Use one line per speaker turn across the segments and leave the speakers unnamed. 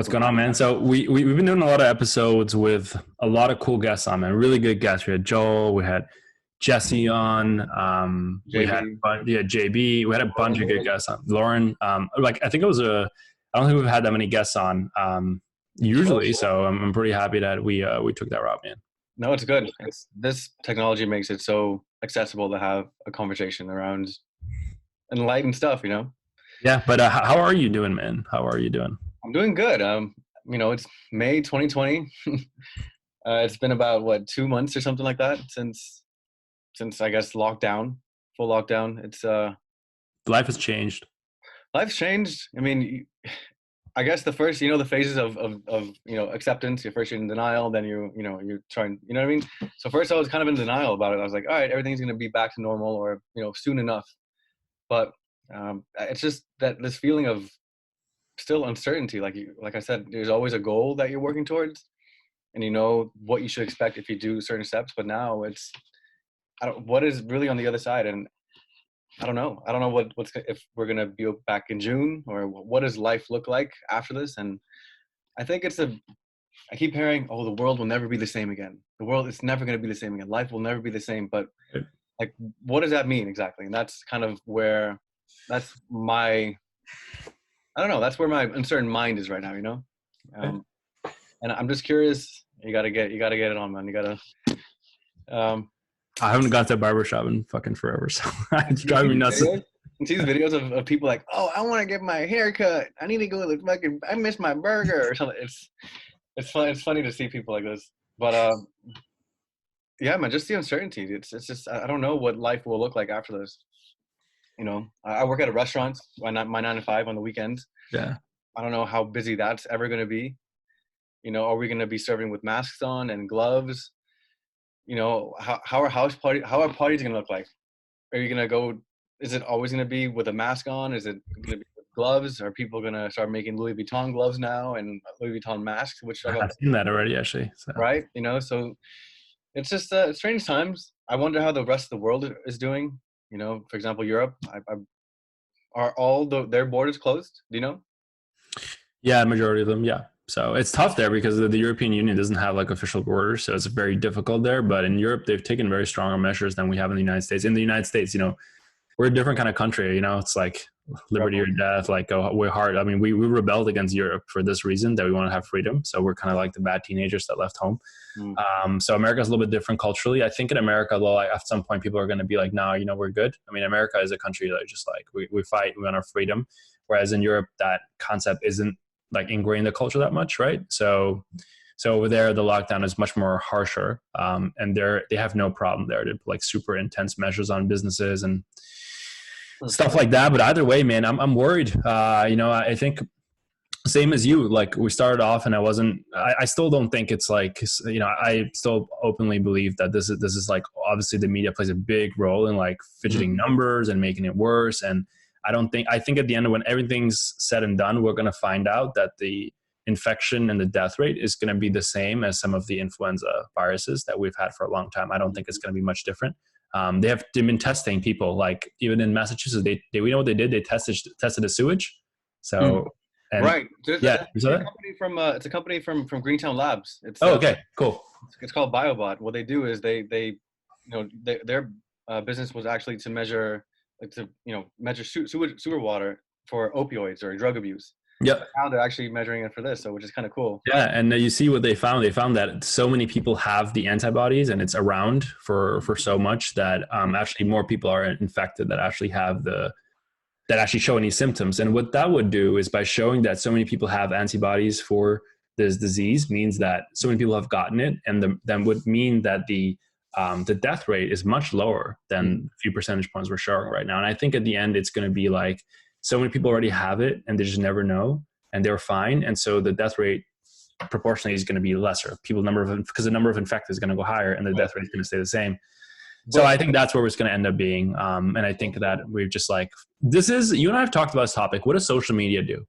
What's going on, man? So we've been doing a lot of episodes with a lot of cool guests on, man. Really good guests. We had Joel, we had Jesse on, we had JB. We had a bunch of good guests on. Lauren, I think it was I don't think we've had that many guests on usually. So I'm pretty happy that we took that route, man.
No, it's good. This technology makes it so accessible to have a conversation around enlightened stuff, you know?
Yeah, but how are you doing, man? How are you doing?
I'm doing good. It's May 2020. It's been about 2 months or something like that since I guess full lockdown. It's
Life has changed.
Life's changed. I mean, I guess the first, the phases of acceptance. First you're in denial, then you're trying, you know what I mean? So first I was kind of in denial about it. I was like, all right, everything's gonna be back to normal, or soon enough. But it's just that this feeling of still uncertainty. Like I said, there's always a goal that you're working towards, and you know what you should expect if you do certain steps. But now what is really on the other side, and I don't know what's if we're gonna be back in June, or what does life look like after this. And I think I keep hearing, oh, the world will never be the same again. The world is never gonna be the same again. Life will never be the same. But like, what does that mean exactly? And that's kind of where that's where my uncertain mind is right now, and I'm just curious. You gotta get it on, man. You gotta.
I haven't gone to a barbershop in fucking forever, so it's driving me nuts.
You see these videos of people like, oh, I want to get my hair cut. I need to go to the fucking. I miss my burger or something. It's fun. It's funny to see people like this, but yeah, man, just the uncertainty. It's just I don't know what life will look like after this. I work at a restaurant. My 9 to 5 on the weekends.
Yeah.
I don't know how busy that's ever going to be. Are we going to be serving with masks on and gloves? How are parties going to look like? Are you going to go? Is it always going to be with a mask on? Is it going to be with gloves? Are people going to start making Louis Vuitton gloves now and Louis Vuitton masks? Which
I've seen that already, actually. So.
Right. So it's just strange times. I wonder how the rest of the world is doing. For example, Europe, are all their borders closed? Do you know?
Yeah, majority of them. Yeah. So it's tough there because the European Union doesn't have official borders. So it's very difficult there. But in Europe, they've taken very stronger measures than we have in the United States. In the United States, we're a different kind of country. It's like liberty or death, we're hard. I mean, we rebelled against Europe for this reason, that we want to have freedom. So we're kind of like the bad teenagers that left home. So America's a little bit different culturally. I think in America, though, at some point people are going to be like, no, we're good. I mean, America is a country that just we fight, we want our freedom. Whereas in Europe, that concept isn't ingrained in the culture that much, right? So over there, the lockdown is much more harsher, and they have no problem there to super intense measures on businesses and stuff like that. But either way, man, I'm worried. I think same as you. We started off, and I still don't think it's I still openly believe that this is obviously the media plays a big role in fidgeting numbers and making it worse. And I think at the end, when everything's said and done, we're going to find out that the infection and the death rate is going to be the same as some of the influenza viruses that we've had for a long time. I don't think it's going to be much different. They've been testing people, even in Massachusetts, we know what they did. They tested the sewage. So,
right.
Yeah.
It's a company from Greentown Labs.
Okay, cool.
It's called BioBot. What they do is their business was actually to measure, sewer water for opioids or drug abuse.
Yep.
Now they're actually measuring it for this, which is kind of cool.
Yeah, and you see what they found. They found that so many people have the antibodies, and it's around for so much that actually more people are infected that actually show any symptoms. And what that would do is, by showing that so many people have antibodies for this disease, means that so many people have gotten it, and then would mean that the death rate is much lower than a few percentage points we're showing right now. And I think at the end, it's going to be so many people already have it and they just never know, and they're fine. And so the death rate proportionally is going to be lesser. Because the number of infected is going to go higher, and the death rate is going to stay the same. So I think that's where it's going to end up being. And I think that we've just you and I have talked about this topic. What does social media do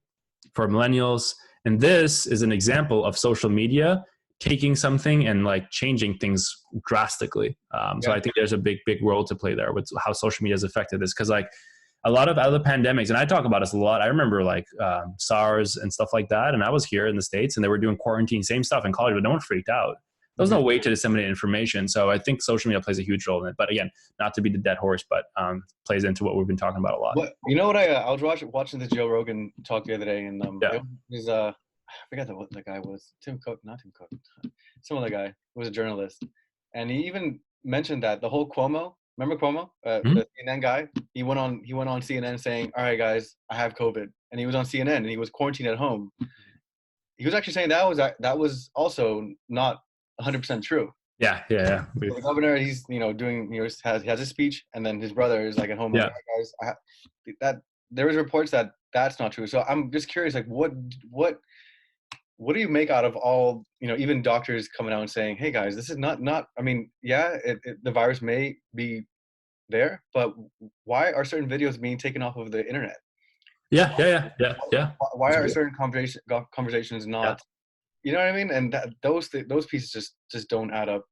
for millennials? And this is an example of social media taking something and changing things drastically. So I think there's a big role to play there with how social media has affected this. Because a lot of other pandemics, and I talk about this a lot. I remember like SARS and stuff like that. And I was here in the States and they were doing quarantine, same stuff in college, but no one freaked out. There was no way to disseminate information. So I think social media plays a huge role in it. But again, not to be the dead horse, but plays into what we've been talking about a lot.
What, you know what, I was watching the Joe Rogan talk the other day, and he's I forgot what the guy was. Not Tim Cook. Some other guy who was a journalist. And he even mentioned that the whole Cuomo, remember Cuomo, the CNN guy? He went on CNN saying, "All right, guys, I have COVID," and he was on CNN and he was quarantined at home. He was actually saying that was also not 100% true.
Yeah.
So the governor, he's doing has his speech, and then his brother is like at home. Yeah. Like, guys, there was reports that that's not true. So I'm just curious, like what do you make out of all, even doctors coming out and saying, "Hey guys, this is not, I mean, yeah, the virus may be there, but why are certain videos being taken off of the internet?"
Yeah.
Why are certain conversations not, you know what I mean? And those pieces just don't add up.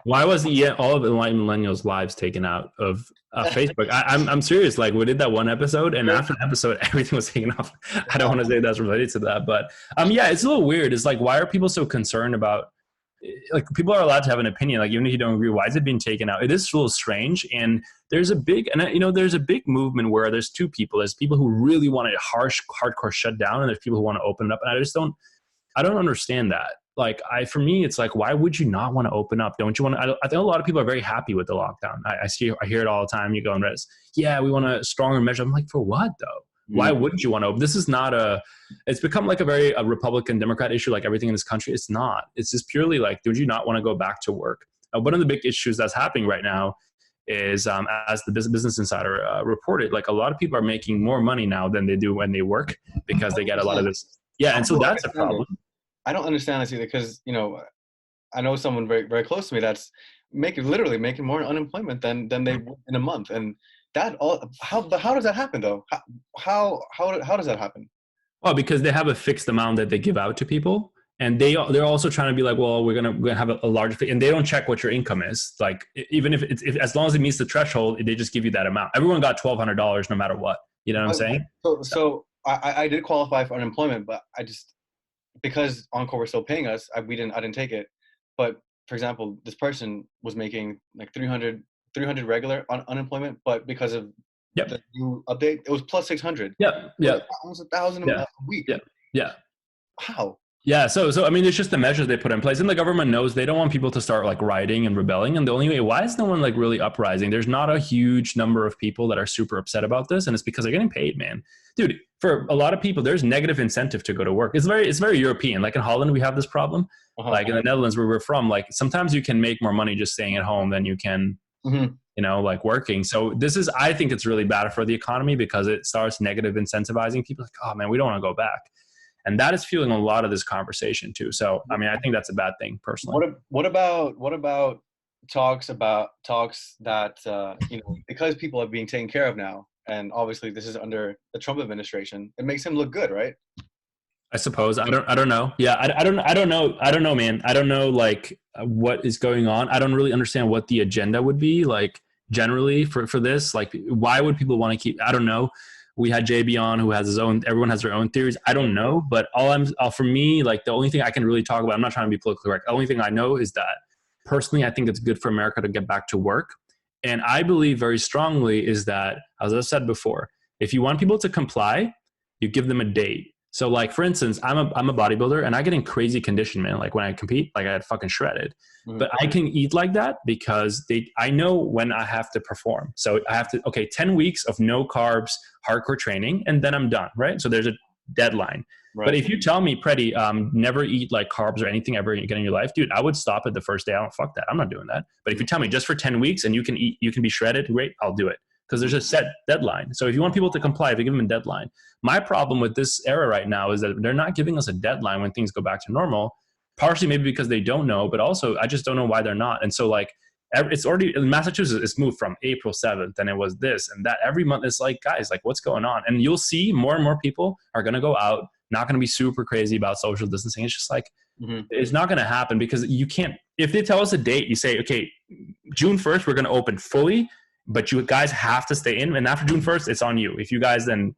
Why was all of Enlightened Millennials lives taken out of Facebook? I'm serious. Like, we did that one episode, and after the episode, everything was taken off. I don't want to say that's related to that, but yeah, it's a little weird. It's like, why are people so concerned about? Like, people are allowed to have an opinion. Like, even if you don't agree, why is it being taken out? It is a little strange, and there's a big movement where there's two people. There's people who really want a hardcore shutdown, and there's people who want to open it up. And I don't understand that. Like, for me, it's like, why would you not want to open up? Don't you want to? I think a lot of people are very happy with the lockdown. I hear it all the time. You go on Reddit, yeah, we want a stronger measure. I'm like, for what though? Why wouldn't you want to open? This is not it's become like a Republican Democrat issue, like everything in this country. It's not. It's just purely like, would you not want to go back to work? One of the big issues that's happening right now is, as the Business Insider reported, like, a lot of people are making more money now than they do when they work because they get a lot of this. Yeah, and so that's a problem.
I don't understand this either, because I know someone very, very close to me that's literally making more unemployment than they would in a month, and that all how does that happen though? How does that happen?
Well, because they have a fixed amount that they give out to people, and they're also trying to be like, well, we're gonna have a large fee, and they don't check what your income is. Like, even if as long as it meets the threshold, they just give you that amount. Everyone got $1,200 no matter what. You know what I'm saying?
So I did qualify for unemployment, but because Encore was still paying us, I didn't take it. But for example, this person was making like 300 regular unemployment, but because of the new update, it was plus 600.
Yeah.
Almost 1,000 a week.
Yeah.
How?
Yeah, so I mean, it's just the measures they put in place, and the government knows they don't want people to start like rioting and rebelling. And the only way, why is no one like really uprising? There's not a huge number of people that are super upset about this, and it's because they're getting paid, man. Dude, for a lot of people, there's negative incentive to go to work. It's very European. Like in Holland, we have this problem. Like in the Netherlands, where we're from, like sometimes you can make more money just staying at home than you can, like working. So I think it's really bad for the economy because it starts negative incentivizing people. Like, oh man, we don't want to go back. And that is fueling a lot of this conversation too. So, I mean, I think that's a bad thing personally.
What about talks that, because people are being taken care of now, and obviously this is under the Trump administration, it makes him look good, right?
I suppose. I don't know. Yeah. I don't know, man. I don't know like what is going on. I don't really understand what the agenda would be like generally for this. Like, why would people want to keep, I don't know. We had JB on, who has everyone has their own theories. I don't know, but for me, like the only thing I can really talk about, I'm not trying to be politically correct. The only thing I know is that personally, I think it's good for America to get back to work. And I believe very strongly is that, as I said before, if you want people to comply, you give them a date. So like, for instance, I'm a bodybuilder and I get in crazy condition, man. Like when I compete, like I get fucking shredded, but I can eat like that because I know when I have to perform. So I have to, 10 weeks of no carbs, hardcore training, and then I'm done. Right. So there's a deadline. Right. But if you tell me, Prady, never eat like carbs or anything ever again in your life, dude, I would stop it the first day. I don't fuck that. I'm not doing that. But if you tell me just for 10 weeks and you can eat, you can be shredded, great, I'll do it. Because there's a set deadline. So if you want people to comply, if you give them a deadline. My problem with this era right now is that they're not giving us a deadline when things go back to normal, partially maybe because they don't know, but also I just don't know why they're not. And so like, it's already, in Massachusetts, it's moved from April 7th and it was this and that. Every month it's like, guys, like what's going on? And you'll see more and more people are going to go out, not going to be super crazy about social distancing. It's just like, it's not going to happen because you can't, if they tell us a date, you say, okay, June 1st, we're going to open fully. but you guys have to stay in. And after June 1st, it's on you. If you guys then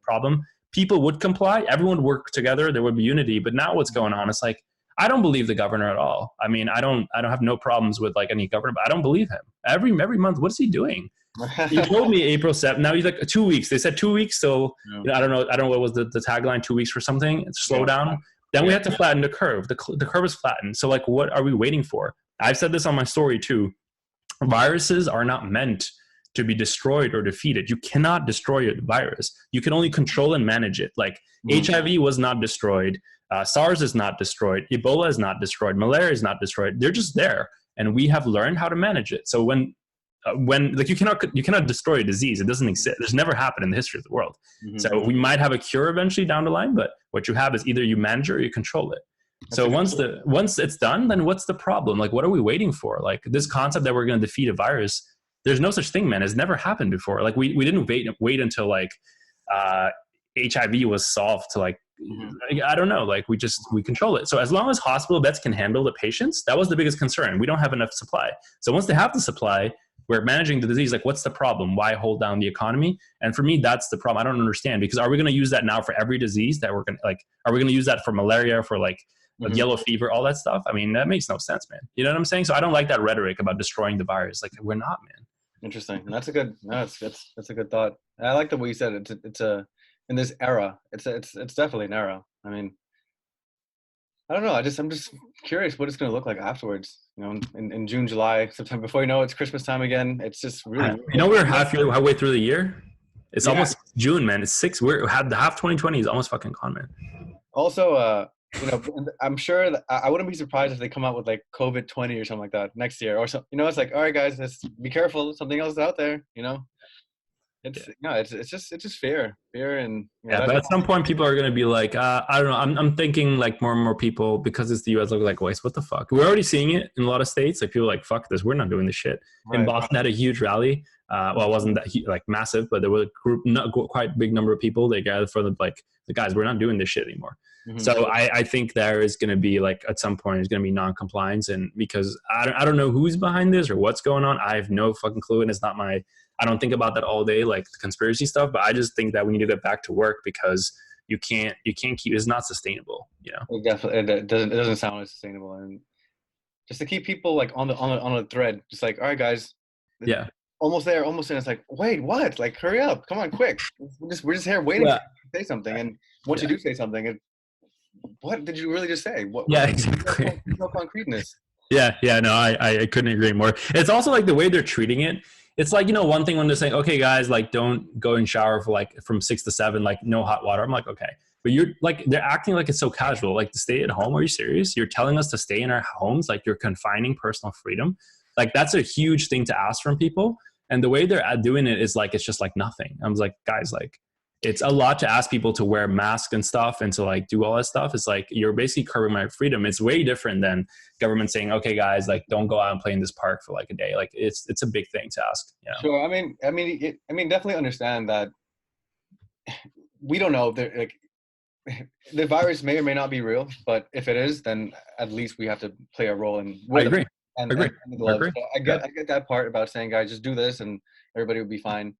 people would comply. Everyone would work together. There would be unity. But now what's going on? It's like, I don't believe the governor at all. I mean, I don't have no problems with like any governor, but I don't believe him. Every month, what is he doing? He told me April 7th. Now he's like 2 weeks. They said 2 weeks. So I don't know what was the tagline, 2 weeks for something. It's slow down. Then we have to flatten the curve. The curve is flattened. So like, what are we waiting for? I've said this on my story too. Viruses are not meant to be destroyed or defeated. You cannot destroy a virus. You can only control and manage it. Like HIV was not destroyed. SARS is not destroyed. Ebola is not destroyed. Malaria is not destroyed. They're just there. And we have learned how to manage it. So when like you cannot destroy a disease. It doesn't exist. There's never happened in the history of the world. So we might have a cure eventually down the line, but what you have is either you manage it or you control it. So once it's done, then what's the problem? Like, what are we waiting for? Like this concept that we're going to defeat a virus, there's no such thing, man. It's never happened before. Like we didn't wait until like HIV was solved to like, I don't know, like we control it. So as long as hospital beds can handle the patients, that was the biggest concern. We don't have enough supply. So once they have the supply, we're managing the disease. Like, what's the problem? Why hold down the economy? And for me, that's the problem. I don't understand, because are we going to use that now for every disease that we're going to like, are we going to use that for malaria, for like yellow fever, all that stuff? I mean, that makes no sense, man. You know what I'm saying? So I don't like that rhetoric about destroying the virus. Like, we're not, man.
Interesting. That's a good, that's a good thought. I like the way you said it. It's in this era, it's definitely an era. I mean, I don't know. I'm just curious what it's going to look like afterwards. You know, in June, July, September. Before you know it, it's Christmas time again. It's just really.
You know, we're halfway through the year. It's almost June, man. It's 6. We're half 2020 is almost fucking gone, man.
Also, you know, I'm sure that I wouldn't be surprised if they come out with like COVID-20 or something like that next year, or something. You know, it's like, all right, guys, let's be careful. Something else is out there. You know. It's just fear, and
but at some point people are going to be like, I don't know. I'm thinking like more and more people, because it's the U.S. look like, wait, what the fuck? We're already seeing it in a lot of states. Like people are like, fuck this, we're not doing this shit. Right. In Boston, had a huge rally. Well, it wasn't that like massive, but there was a group, not quite big number of people. They gathered for the guys, we're not doing this shit anymore. So I think there is going to be like at some point there's going to be non-compliance, and because I don't know who's behind this or what's going on. I have no fucking clue, and it's not my. I don't think about that all day, like the conspiracy stuff, but I just think that we need to get back to work, because you can't keep, it's not sustainable, you know?
It definitely, it doesn't sound sustainable. And just to keep people like on the thread, just like, all right, guys.
Yeah.
Almost there. It's like, wait, what? Like, hurry up. Come on, quick. We're just here waiting to say something. And once you do say something, what did you really just say?
Exactly.
No concreteness.
Yeah. No, I couldn't agree more. It's also like the way they're treating it. It's like, you know, one thing when they're saying, okay, guys, like don't go and shower for like from 6 to 7, like no hot water. I'm like, okay, but you're like, they're acting like it's so casual, like to stay at home. Are you serious? You're telling us to stay in our homes. Like you're confining personal freedom. Like that's a huge thing to ask from people. And the way they're doing it is like, it's just like nothing. I was like, guys, like it's a lot to ask people to wear masks and stuff and to like do all that stuff. It's like, you're basically curbing my freedom. It's way different than government saying, okay, guys, like don't go out and play in this park for like a day. Like it's a big thing to ask. You know?
Sure. I mean, definitely understand that we don't know if like the virus may or may not be real, but if it is, then at least we have to play a role in.
I agree.
And the gloves. So I get that part about saying, guys, just do this and everybody will be fine.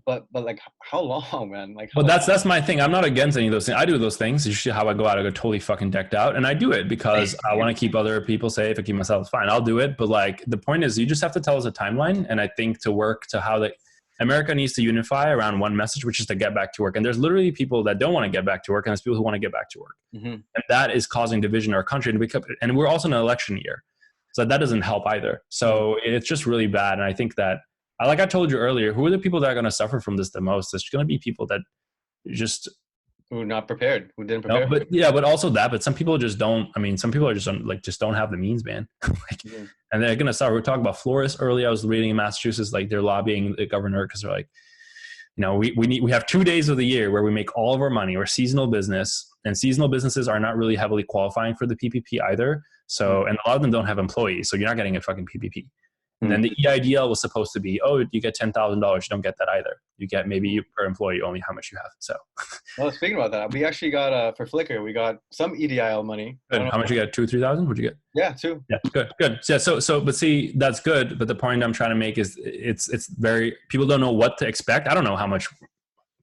But like how long, man? Like,
well, that's my thing. I'm not against any of those things. I do those things. Usually how I go out, I go totally fucking decked out, and I do it because I want to keep other people safe. I keep myself fine. I'll do it. But like the point is, you just have to tell us a timeline. And I think to work to how America needs to unify around one message, which is to get back to work. And there's literally people that don't want to get back to work, and there's people who want to get back to work. And that is causing division in our country. And we're also in an election year, so that doesn't help either. So it's just really bad. And I think that, like I told you earlier, who are the people that are going to suffer from this the most? It's going to be people that just
who are not prepared, who didn't prepare.
No, but also that. But some people just don't. I mean, some people are just don't have the means, man. And they're going to suffer. We're talking about florists earlier. I was reading in Massachusetts, like they're lobbying the governor because they're like, you know, we have 2 days of the year where we make all of our money. We're seasonal business, and seasonal businesses are not really heavily qualifying for the PPP either. So, and a lot of them don't have employees, so you're not getting a fucking PPP. And then the EIDL was supposed to be, oh, you get $10,000. You don't get that either. You get maybe per employee only how much you have. So,
well, speaking about that, we actually got for Flickr, we got some EIDL money.
Good. How much you get? 2,000 or 3,000? What'd you get?
Yeah, 2.
Yeah, good. Yeah, but see, that's good. But the point I'm trying to make is it's very, people don't know what to expect. I don't know how much.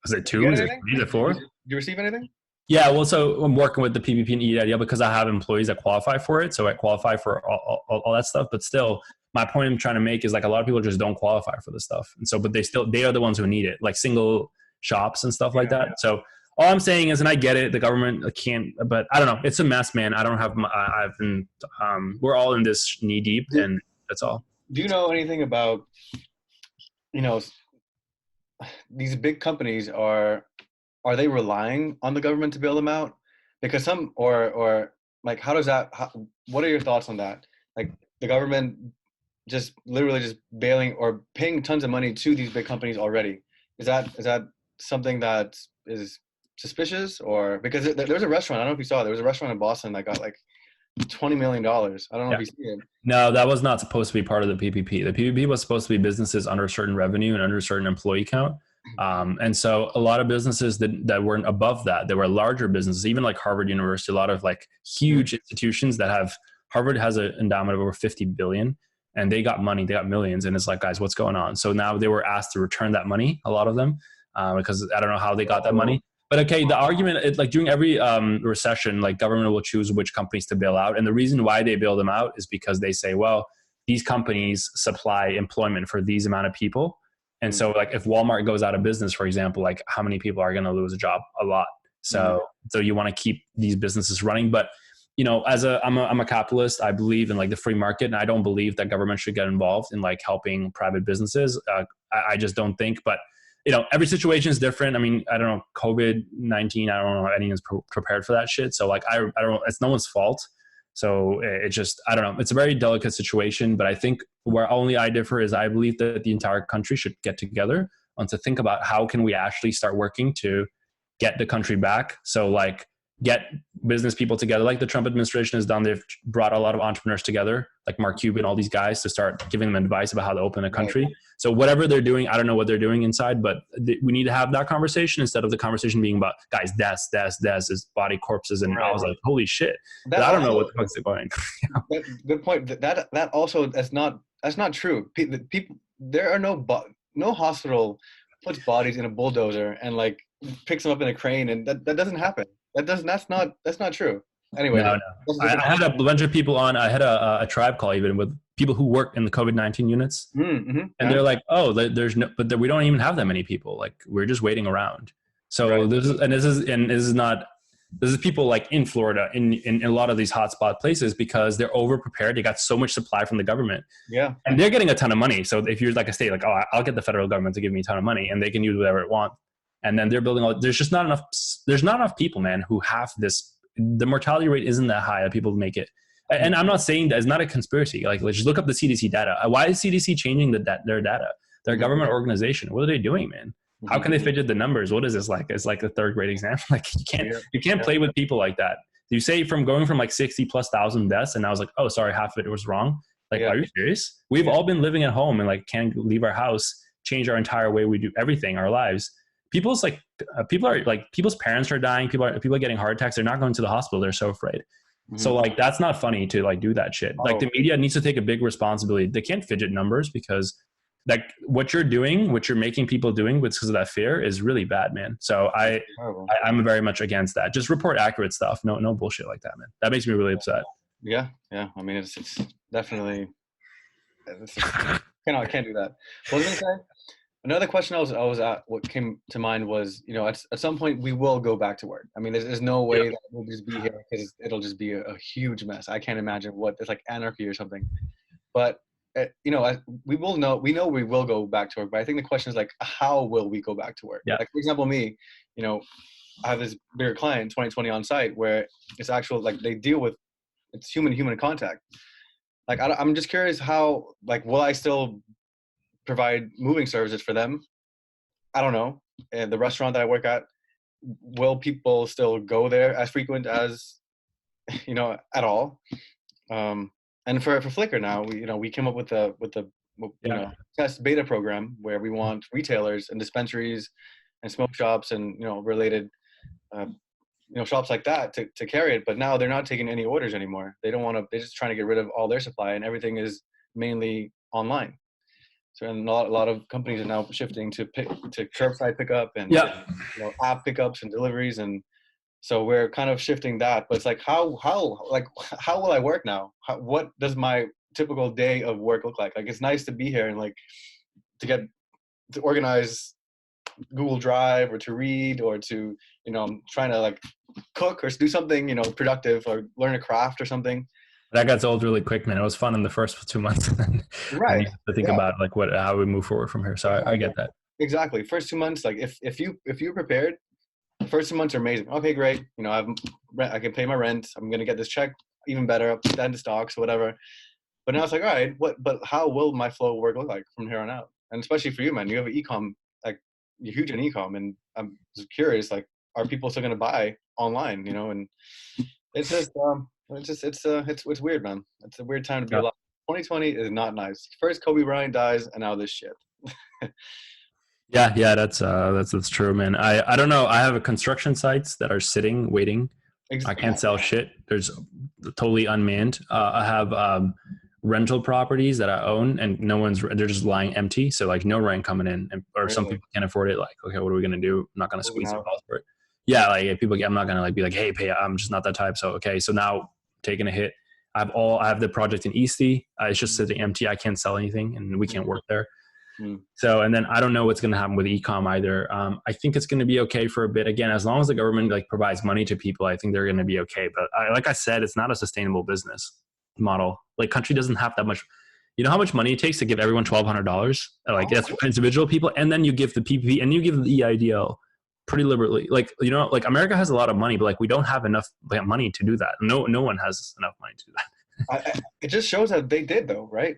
Was it 2? Is it 3? Is it 4?
Did you receive anything?
Yeah, well, so I'm working with the PPP and EIDL because I have employees that qualify for it. So I qualify for all that stuff. But still, my point I'm trying to make is like a lot of people just don't qualify for this stuff. And so, but they are the ones who need it, like single shops and stuff like that. Yeah. So all I'm saying is, and I get it, the government can't, but I don't know. It's a mess, man. I don't have, we're all in this knee deep and that's all.
Do you know anything about, these big companies are they relying on the government to bail them out? Because some, or like, what are your thoughts on that? Like the government just literally just bailing or paying tons of money to these big companies already. Is that something that is suspicious? Or because there was a restaurant, I don't know if you saw, there was a restaurant in Boston that got like $20 million. I don't know if you see it.
No, that was not supposed to be part of the PPP. The PPP was supposed to be businesses under a certain revenue and under a certain employee count. And so a lot of businesses that weren't above that, they were larger businesses, even like Harvard University, a lot of like huge institutions that have, Harvard has an endowment of over 50 billion and they got money, they got millions. And it's like, guys, what's going on? So now they were asked to return that money, a lot of them, because I don't know how they got that money. But okay, the argument, like during every recession, like government will choose which companies to bail out. And the reason why they bail them out is because they say, well, these companies supply employment for these amount of people. And so like if Walmart goes out of business, for example, like how many people are going to lose a job? A lot. So you want to keep these businesses running. But, I'm a capitalist. I believe in like the free market, and I don't believe that government should get involved in like helping private businesses. I just don't think, but every situation is different. I mean, I don't know, COVID-19, I don't know if anyone's prepared for that shit. So like, I don't, it's no one's fault. So it just, I don't know. It's a very delicate situation, but I think where only I differ is I believe that the entire country should get together and to think about how can we actually start working to get the country back. So like get business people together like the Trump administration has done. They've brought a lot of entrepreneurs together, like Mark Cuban, all these guys, to start giving them advice about how to open a country. Right. So whatever they're doing, I don't know what they're doing inside, but we need to have that conversation instead of the conversation being about guys, deaths is body corpses. And I was like, holy shit, I don't know what the fuck's going.
Good point. That also, that's not true. People, there are no hospital puts bodies in a bulldozer and like picks them up in a crane, and that doesn't happen. That's not true. Anyway,
no. I had a bunch of people on. I had a tribe call even with people who work in the COVID-19 units, and they're like, "Oh, there's no, but we don't even have that many people. Like we're just waiting around." So right. This is people like in Florida, in a lot of these hotspot places because they're over prepared. They got so much supply from the government, and they're getting a ton of money. So if you're like a state, like, oh, I'll get the federal government to give me a ton of money, and they can use whatever it want. And then they're building there's just not enough. There's not enough people, man, who have this. The mortality rate isn't that high that people make it. And I'm not saying that it's not a conspiracy. Like, let's just look up the CDC data. Why is CDC changing their data? They're a government organization. What are they doing, man? How can they fidget the numbers? What is this like? It's like a third grade exam. Like you can't play with people like that. You say going from like 60,000+ deaths, and I was like, oh, sorry, half of it was wrong. Like, are you serious? We've all been living at home and like can't leave our house, change our entire way we do everything, our lives. People's parents are dying. People are getting heart attacks. They're not going to the hospital. They're so afraid. So like, that's not funny to like do that shit. Like the media needs to take a big responsibility. They can't fidget numbers because like what you're making people doing because of that fear is really bad, man. So I'm very much against that. Just report accurate stuff. No bullshit like that, man. That makes me really upset.
Yeah. I mean, it's definitely, I can't do that. What was I gonna say? Another question I was at, what came to mind was, at some point we will go back to work. I mean, there's no way that we'll just be here because it'll just be a huge mess. I can't imagine it's like anarchy or something. But, we know we will go back to work. But I think the question is like, how will we go back to work? Yeah. Like, for example, me, I have this bigger client, 2020 on site, where it's actual, like they deal with, it's human contact. Like, I'm just curious how, like, will I still provide moving services for them? I don't know. And the restaurant that I work at, will people still go there as frequent as, at all? And for Flickr now, we came up with the test beta program where we want retailers and dispensaries and smoke shops and related shops like that to carry it. But now they're not taking any orders anymore. They don't want to. They're just trying to get rid of all their supply, and everything is mainly online. So, and a lot of companies are now shifting to curbside pickup and app pickups and deliveries, and so we're kind of shifting that. But it's like how will I work now? What does my typical day of work look like? Like, it's nice to be here and like to organize Google Drive or to read or to I'm trying to like cook or do something productive or learn a craft or something.
That got old really quick, man. It was fun in the first 2 months.
Right.
To think about like how we move forward from here. So I get that.
Exactly. First 2 months, like if you're prepared, the first 2 months are amazing. Okay, great. I can pay my rent. I'm gonna get this check even better. I'll put that into stocks, whatever. But now it's like, all right, but how will my flow of work look like from here on out? And especially for you, man, you have an e-com, like you're huge in e-com, and I'm just curious, like, are people still gonna buy online? And it's just it's weird, man. It's a weird time to be alive. 2020 is not nice. First Kobe Bryant dies, and now this shit.
Yeah, that's true, man. I don't know. I have construction sites that are sitting, waiting. Exactly. I can't sell shit. There's totally unmanned. I have rental properties that I own, and they're just lying empty. So like no rent coming in, or really? Some people can't afford it. Like, okay, what are we gonna do? I'm not gonna squeeze some calls for it. Yeah, like people, I'm not gonna like be like, hey, pay. I'm just not that type. So okay, so now taking a hit. I have the project in Eastie. It's just sitting empty. I can't sell anything, and we can't work there. So, and then I don't know what's going to happen with e-com either. I think it's going to be okay for a bit. Again, as long as the government like provides money to people, I think they're going to be okay. But like I said, it's not a sustainable business model. Like, country doesn't have that much. You know how much money it takes to give everyone $1,200? Like that's for individual people, and then you give the PPP and you give the EIDL pretty liberally. Like like America has a lot of money, but like we don't have enough money to do that. No one has enough money to do that.
It just shows that they did though, right?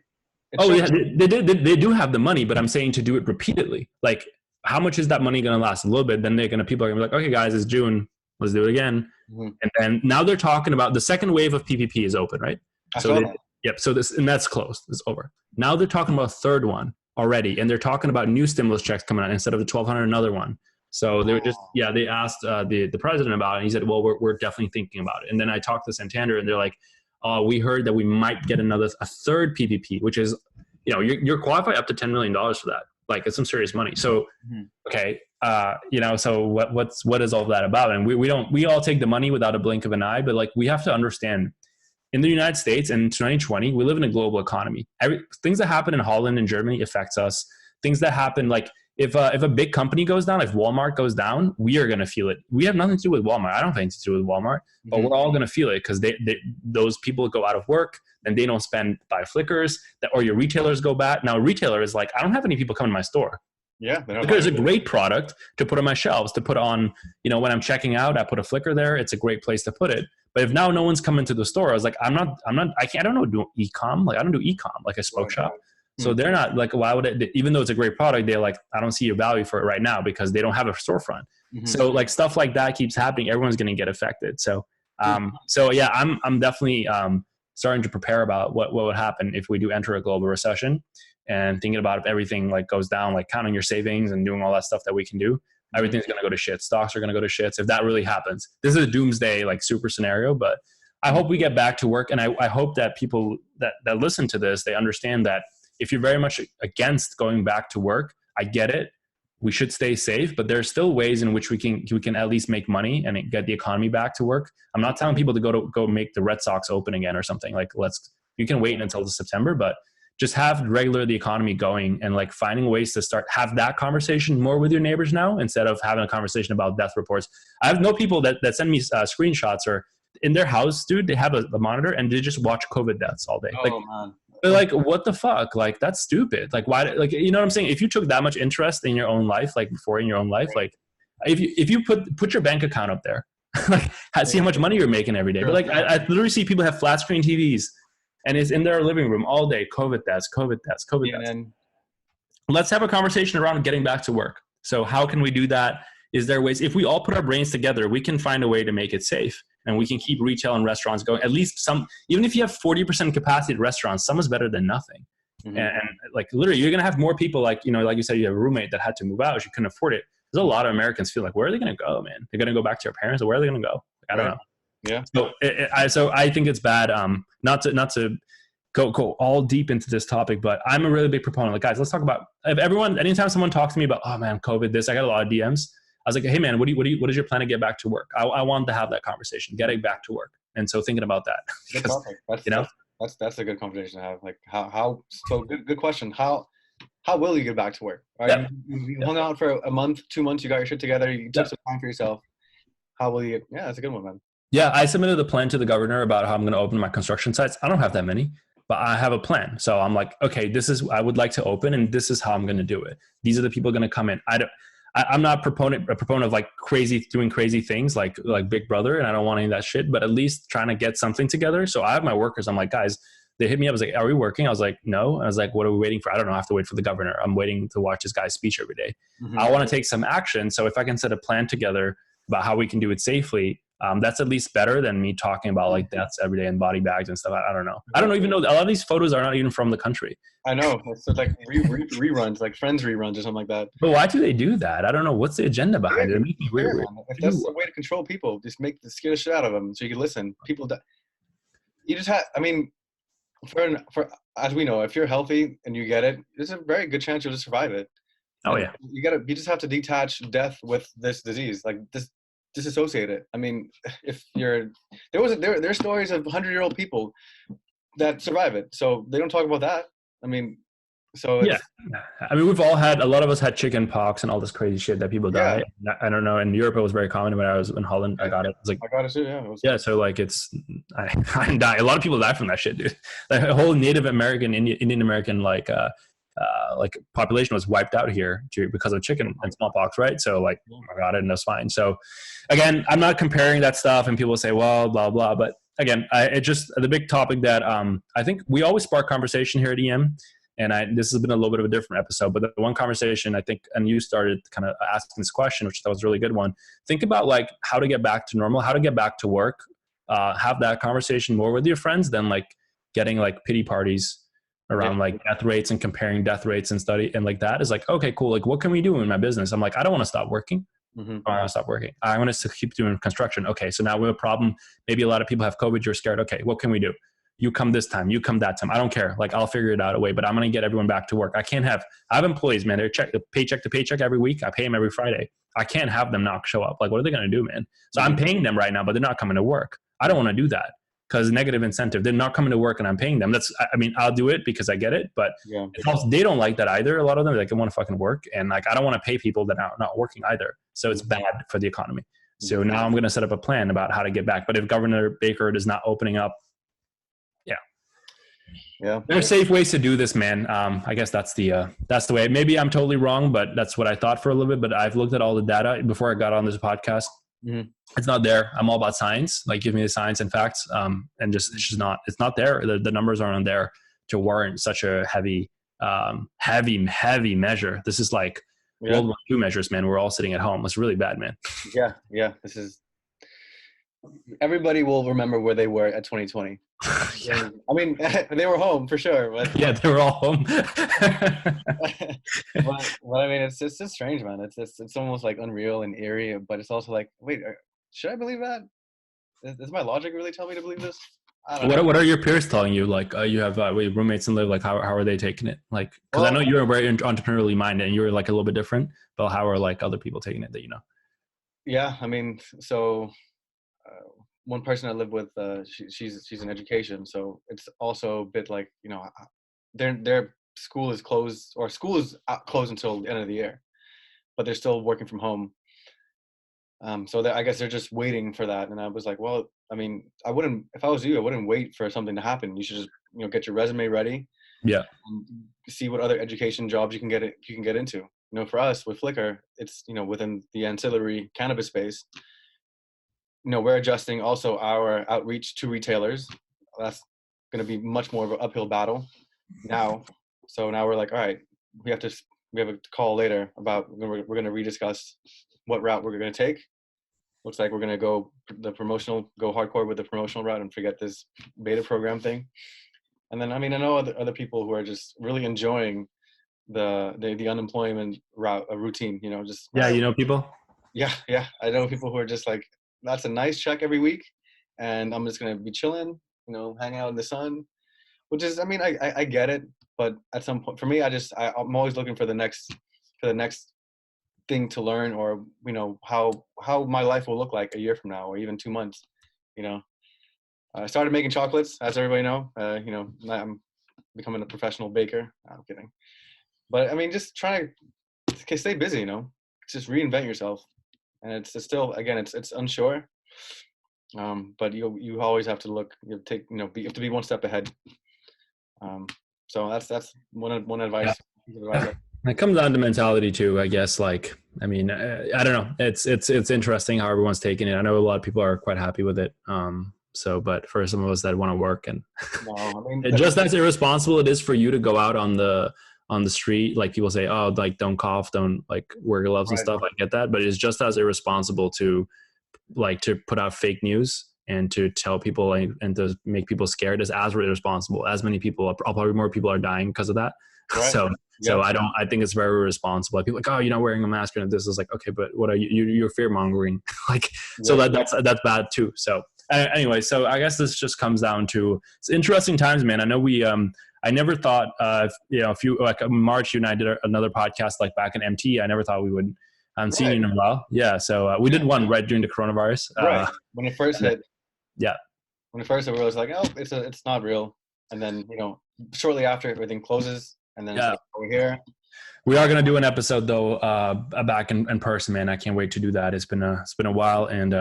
Yeah, they do have the money, but I'm saying to do it repeatedly. Like, how much is that money going to last? A little bit. Then people are going to be like, okay, guys, it's June. Let's do it again. Mm-hmm. And then now they're talking about the second wave of PPP is open, right? Yep. So that's closed. It's over. Now they're talking about a third one already, and they're talking about new stimulus checks coming out instead of the $1,200, another one. So they were they asked the president about it, and he said, well, we're definitely thinking about it. And then I talked to Santander, and they're like, we heard that we might get a third PPP, which is, you're qualified up to $10 million for that. Like, it's some serious money. So, okay. So what is all that about? And we all take the money without a blink of an eye, but like, we have to understand in the United States in 2020, we live in a global economy. Things that happen in Holland and Germany affects us. Things that happen, like if a big company goes down, if Walmart goes down, we are going to feel it. We have nothing to do with Walmart. I don't have anything to do with Walmart, but we're all going to feel it because those people go out of work and they don't buy flickers, or your retailers go bad. Now a retailer is like, I don't have any people coming to my store.
Yeah.
It's a great product to put on my shelves, to put on, when I'm checking out, I put a flicker there. It's a great place to put it. But if now no one's coming to the store, I was like, I don't do e-com. Like, I don't do e-com, like a spoke shop. So they're not like, why would it, even though it's a great product, they're like, I don't see a value for it right now because they don't have a storefront. So like stuff like that keeps happening. Everyone's going to get affected. So, yeah, I'm definitely, starting to prepare about what would happen if we do enter a global recession, and thinking about if everything like goes down, like counting your savings and doing all that stuff that we can do. Everything's going to go to shit. Stocks are going to go to shits. If that really happens, this is a doomsday, like super scenario, but I hope we get back to work. And I hope that people that listen to this, they understand that if you're very much against going back to work, I get it. We should stay safe, but there's still ways in which we can at least make money and get the economy back to work. I'm not telling people to go make the Red Sox open again or something. Like, you can wait until September, but just have the economy going and like finding ways to have that conversation more with your neighbors now instead of having a conversation about death reports. I have no people that send me screenshots, or in their house, dude, they have a monitor and they just watch COVID deaths all day.
Man.
They're like, what the fuck? Like, that's stupid. Like, why? Like, you know what I'm saying? If you took that much interest in your own life, like before in your own life, like if you put your bank account up there, like see how much money you're making every day. But like, I literally see people have flat screen TVs and it's in their living room all day. COVID deaths. Let's have a conversation around getting back to work. So how can we do that? Is there ways, if we all put our brains together, we can find a way to make it safe. And we can keep retail and restaurants going. At least some, even if you have 40% capacity at restaurants, some is better than nothing. And like literally, you're gonna have more people like like you said, you have a roommate that had to move out, she couldn't afford it. There's a lot of Americans feel like, where are they gonna go, man? They're gonna go back to their parents, or where are they gonna go? Like, I don't know.
Yeah.
So I think it's bad. Not to go all deep into this topic, but I'm a really big proponent. Like, guys, let's talk about anytime someone talks to me about, oh man, COVID, this, I got a lot of DMs. I was like, hey man, what is your plan to get back to work? I want to have that conversation, getting back to work. And so thinking about that,
that's a good conversation to have. Like good question. How will you get back to work? Right?
Yeah.
You hung out for a month, 2 months, you got your shit together, you took some time for yourself. How will you? Yeah, that's a good one, man.
Yeah, I submitted a plan to the governor about how I'm going to open my construction sites. I don't have that many, but I have a plan. So I'm like, okay, I would like to open, and this is how I'm going to do it. These are the people going to come in. I'm not a proponent of like doing crazy things like Big Brother, and I don't want any of that shit, but at least trying to get something together. So I have my workers. I'm like, guys, they hit me up. I was like, are we working? I was like, no. I was like, what are we waiting for? I don't know. I have to wait for the governor. I'm waiting to watch this guy's speech every day. I want to take some action. So if I can set a plan together about how we can do it safely, that's at least better than me talking about like deaths every day and body bags and stuff. I don't know. I don't even know. A lot of these photos are not even from the country.
I know. It's like reruns, like Friends reruns or something like that.
But why do they do that? I don't know. What's the agenda behind it?
Weird. If that's the way to control people, just scare the shit out of them so you can listen. People, you just have, I mean, for as we know, if you're healthy and you get it, there's a very good chance you'll just survive it.
Oh yeah.
You just have to detach death with this disease. Like disassociate it. I mean, if there are stories of 100-year-old people that survive it, so they don't talk about that. I mean, so
yeah. I mean, a lot of us had chicken pox and all this crazy shit that people die. I don't know. In Europe, it was very common. When I was in Holland, I got it. I
got it too. Yeah.
Yeah. So like, I didn't die. A lot of people die from that shit, dude. Like a whole Native American, Indian American, like population was wiped out here because of chicken and smallpox, right? So like, I got it and that's fine. So again, I'm not comparing that stuff, and people say, well, blah, blah. But again, it's just the big topic that I think we always spark conversation here at EM. And this has been a little bit of a different episode, but the one conversation I think, and you started kind of asking this question, which I thought was a really good one. Think about like how to get back to normal, how to get back to work, have that conversation more with your friends than like getting like pity parties around like death rates and comparing death rates and study. And like that is like, okay, cool. Like what can we do in my business? I'm like, I don't want to stop working. I don't want to stop working. I want us to keep doing construction. Okay. So now we have a problem. Maybe a lot of people have COVID. You're scared. Okay. What can we do? You come this time, you come that time. I don't care. Like I'll figure it out a way, but I'm going to get everyone back to work. I have employees, man. They're paycheck to paycheck every week. I pay them every Friday. I can't have them not show up. Like, what are they going to do, man? So I'm paying them right now, but they're not coming to work. I don't want to do that because negative incentive. They're not coming to work and I'm paying them. I'll do it because I get it, but they don't like that either. A lot of them, like, I want to fucking work. And like, I don't want to pay people that are not working either. So it's bad for the economy. So now I'm going to set up a plan about how to get back. But if Governor Baker is not opening up, there's safe ways to do this, man. I guess that's the way. Maybe I'm totally wrong, but that's what I thought for a little bit. But I've looked at all the data before I got on this podcast. It's not there. I'm all about science. Like, give me the science and facts. And it's not there. The numbers aren't there to warrant such a heavy measure. This is like World War II measures, man. We're all sitting at home. It's really bad, man.
Yeah. Everybody will remember where they were at 2020. I mean, they were home for sure. But
yeah, they were all home.
but I mean, it's just strange, man. It's almost like unreal and eerie, but it's also like, wait, should I believe that? Does my logic really tell me to believe this?
What are your peers telling you? Like, you have roommates and live. Like, how are they taking it? Like, because I know you're very entrepreneurially minded and you're like a little bit different. But how are like other people taking it that you know?
Yeah, I mean, so. One person I live with, she's in education, so it's also a bit like, you know, their school is closed, or school is closed until the end of the year, but they're still working from home. So I guess they're just waiting for that. And I was like, well, I mean, if I was you, I wouldn't wait for something to happen. You should just, you know, get your resume ready.
Yeah.
And see what other education jobs you can get into. You know, for us with Flickr, it's, you know, within the ancillary cannabis space. You know, we're adjusting also our outreach to retailers. That's going to be much more of an uphill battle now. So now we're like, all right, we have a call later about we're going to rediscuss what route we're going to take. Looks like we're going to go hardcore with the promotional route and forget this beta program thing. And then, I mean, I know other people who are just really enjoying the unemployment routine, you know, just,
Yeah, you know people.
yeah, yeah. I know people who are just like, that's a nice check every week, and I'm just gonna be chilling, you know, hanging out in the sun, which is, I mean, I get it, but at some point, for me, I'm always looking for the next thing to learn, or you know, how my life will look like a year from now, or even 2 months, you know. I started making chocolates, as everybody know. You know, I'm becoming a professional baker. No, I'm kidding, but I mean, just try to stay busy, you know, just reinvent yourself. And it's still, again, it's unsure, but you always have to look, you take, you know, you have to be one step ahead. So that's one advice.
Yeah. It comes down to mentality too, I guess. Like, I mean, I don't know. It's interesting how everyone's taking it. I know a lot of people are quite happy with it. So, but for some of us that want to work, and
No, I mean,
just as irresponsible it is for you to go out on the street, like people say, oh, like don't cough, don't like wear gloves and stuff. I get that, but it's just as irresponsible to put out fake news and to tell people and to make people scared is as irresponsible. As many people, probably more people are dying because of that.
Right.
So I think it's very irresponsible. Like, people like, oh, you're not wearing a mask, and this is like, okay, but what are you're fear mongering? Like, so that's bad too. So anyway, so I guess this just comes down to, it's interesting times, man. I know I never thought, you know, if you like March, you and I did another podcast like back in MT. I never thought we would see you in a while. Yeah. So we did one right during the coronavirus.
Right. When it first hit.
Yeah.
When it first hit, we was like, oh, it's not real. And then, you know, shortly after, everything closes. And then it's like, we're here.
We are going to do an episode though, back in person, man. I can't wait to do that. It's been a while, and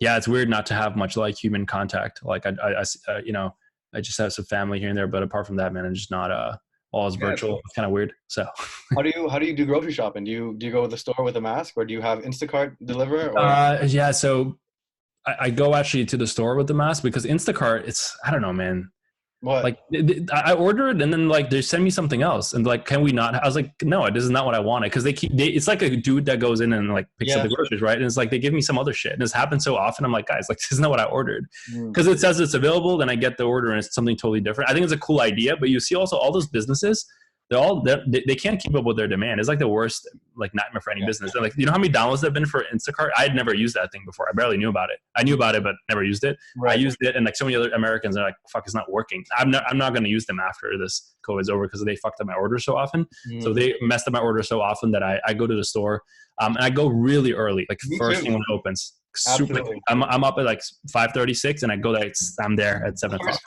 yeah, it's weird not to have much like human contact. Like I you know, I just have some family here and there, but apart from that, man, I'm just not all is virtual. It's kind of weird. So
how do you do grocery shopping? Do you go to the store with a mask, or do you have Instacart deliver? Or?
Yeah, so I go actually to the store with the mask, because Instacart, I don't know, man.
What?
Like I ordered, and then like they send me something else, and like, can we not? I was like, no, this is not what I wanted, because it's like a dude that goes in and like picks up the groceries, right? And it's like they give me some other shit, and this happens so often. I'm like, guys, like this is not what I ordered, because it says it's available, then I get the order and it's something totally different. I think it's a cool idea, but you see also all those businesses, they can't keep up with their demand. It's like the worst like nightmare for any business. They're like, you know how many downloads there've been for Instacart? I had never used that thing before. I barely knew about it. I knew about it, but never used it. Right. I used it, and like so many other Americans are like, fuck, it's not working. I'm not going to use them after this COVID's over, because they fucked up my order so often. So they messed up my order so often that I go to the store, and I go really early, like first thing when it opens. Super. I'm up at like 5:36, and I go there. I'm there at 7 o'clock.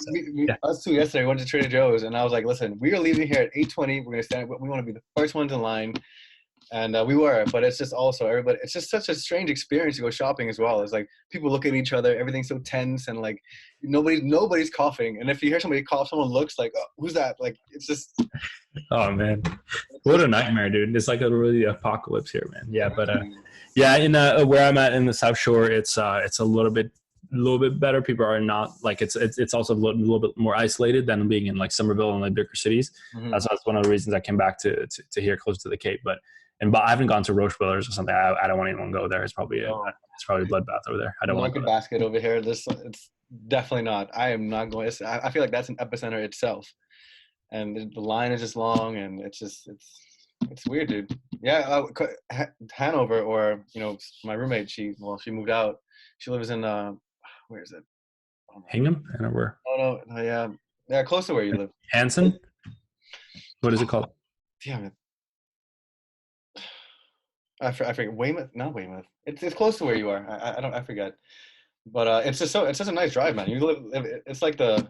Us two yesterday went to Trader Joe's, and I was like, "Listen, we are leaving here at 8:20. We're gonna stand. We want to be the first ones in line." And we were, but it's just also everybody. It's just such a strange experience to go shopping as well. It's like people look at each other, everything's so tense, and like nobody's coughing. And if you hear somebody cough, someone looks like, oh, "Who's that?" Like it's just.
Oh man, what a nightmare, dude! It's like a really apocalypse here, man. Yeah, but yeah, in where I'm at in the South Shore, it's a little bit better. People are not like it's also a little bit more isolated than being in like Somerville and like bigger cities. That's one of the reasons I came back to here close to the Cape, but I haven't gone to Roche Brothers or something. I don't want anyone to go there. It's probably a bloodbath over there. I don't want to
basket over here. It's definitely not. I am not going. I feel like that's an epicenter itself, and the line is just long, and it's weird, dude. Yeah, Hanover, or you know, my roommate. She moved out. She lives in where is it?
Hingham, Hanover.
Oh no, yeah, close to where you live.
Hanson. What is it called?
Damn it. I forget. Weymouth, not Weymouth. It's close to where you are. I forget. But it's just a nice drive, man. You live. It's like the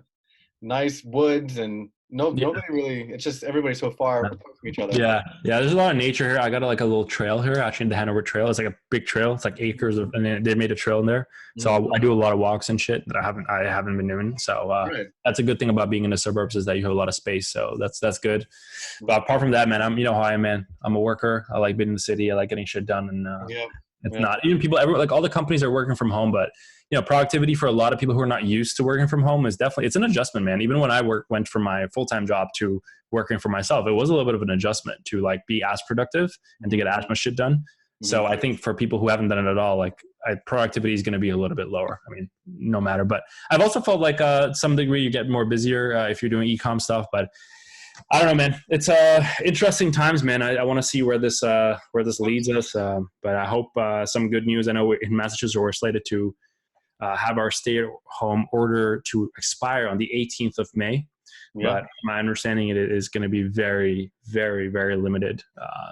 nice woods, and nobody really. It's just everybody's so far from each other.
Yeah. There's a lot of nature here. I got like a little trail here, actually, the Hanover Trail. It's like a big trail. It's like acres of, and they made a trail in there. So I do a lot of walks and shit that I haven't been doing. So that's a good thing about being in the suburbs, is that you have a lot of space. So that's good. But apart from that, man, you know how I am, man. I'm a worker. I like being in the city. I like getting shit done, and it's not even people. Like all the companies are working from home, but you know, productivity for a lot of people who are not used to working from home is definitely, it's an adjustment, man. Even when I went from my full-time job to working for myself, it was a little bit of an adjustment to like be as productive and to get as much shit done. So I think for people who haven't done it at all, like productivity is going to be a little bit lower. I mean, no matter. But I've also felt like some degree you get more busier if you're doing e-com stuff. But I don't know, man. It's interesting times, man. I want to see where this leads us. But I hope some good news. I know in Massachusetts we're slated to have our stay-at-home order to expire on the 18th of May. Yeah. But my understanding it is going to be very, very, very limited,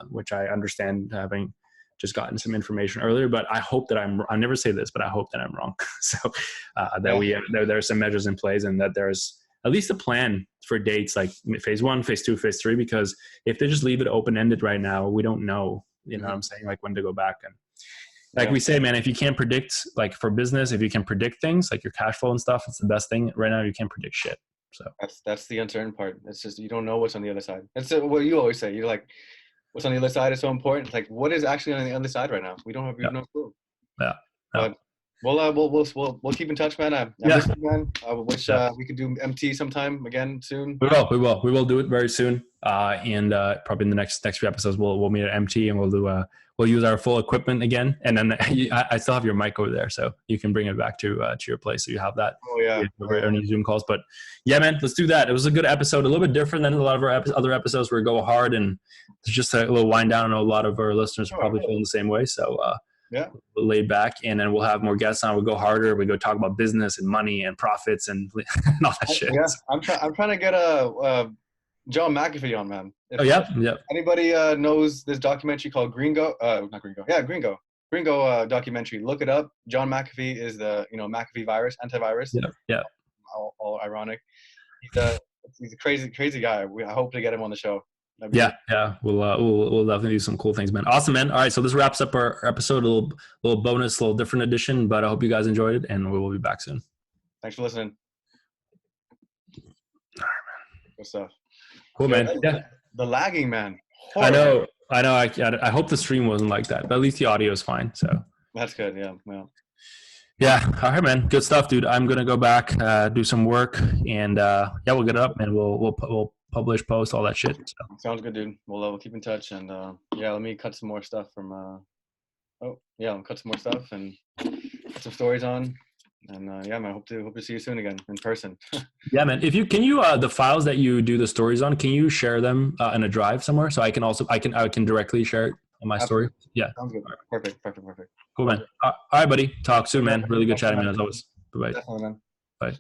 which I understand having just gotten some information earlier. But I hope that I never say this, but I hope that I'm wrong. So that there are some measures in place and that there's at least a plan for dates like phase 1, phase 2, phase 3, because if they just leave it open-ended right now, we don't know, what I'm saying, like when to go back. And like we say, man, if you can't predict, like for business, if you can predict things like your cash flow and stuff, it's the best thing right now. You can't predict shit. So
that's the uncertain part. It's just, you don't know what's on the other side. That's what you always say. You're like, what's on the other side is so important. Like, what is actually on the other side right now? We don't have no clue.
Yeah.
But we'll keep in touch, man. I miss you, man. I wish we could do MT sometime again soon.
We will do it very soon. And probably in the next few episodes, we'll meet at MT and we'll use our full equipment again. And then I still have your mic over there, so you can bring it back to your place. So you have that.
Oh yeah.
Any Zoom calls, but yeah, man, let's do that. It was a good episode, a little bit different than a lot of our other episodes where we go hard and it's just a little wind down. I know a lot of our listeners are probably feeling the same way. So we'll lay back, and then we'll have more guests on. We'll go harder. We go talk about business and money and profits and all that shit.
Yeah, I'm trying to get a John McAfee on, man.
Yeah.
Anybody knows this documentary called Gringo? Not Gringo. Yeah, Gringo. Gringo documentary. Look it up. John McAfee is the McAfee virus, antivirus.
Yeah.
All ironic. He's a crazy guy. I hope to get him on the show.
Yeah. We'll definitely do some cool things, man. Awesome, man. All right, so this wraps up our episode. A little bonus, a little different edition, but I hope you guys enjoyed it, and we will be back soon.
Thanks for listening.
All right, man.
Good stuff.
Cool, man. Yeah.
The lagging, man.
Horrible. I know. I hope the stream wasn't like that, but at least the audio is fine. So
that's good. Yeah.
Yeah. All right, man. Good stuff, dude. I'm gonna go back, do some work, and we'll get it up, and we'll publish, post, all that shit. So.
Sounds good, dude. We'll keep in touch, and let me cut some more stuff from. I'll cut some more stuff and put some stories on. And man, I hope to see you soon again in person.
Yeah, man. If you the files that you do the stories on, can you share them in a drive somewhere so I can directly share it on my story? Yeah.
Sounds good. Right. Perfect.
Cool, man. All right, buddy. Talk soon, man. Really good chatting, man, as always. Bye-bye.
Definitely, man.
Bye.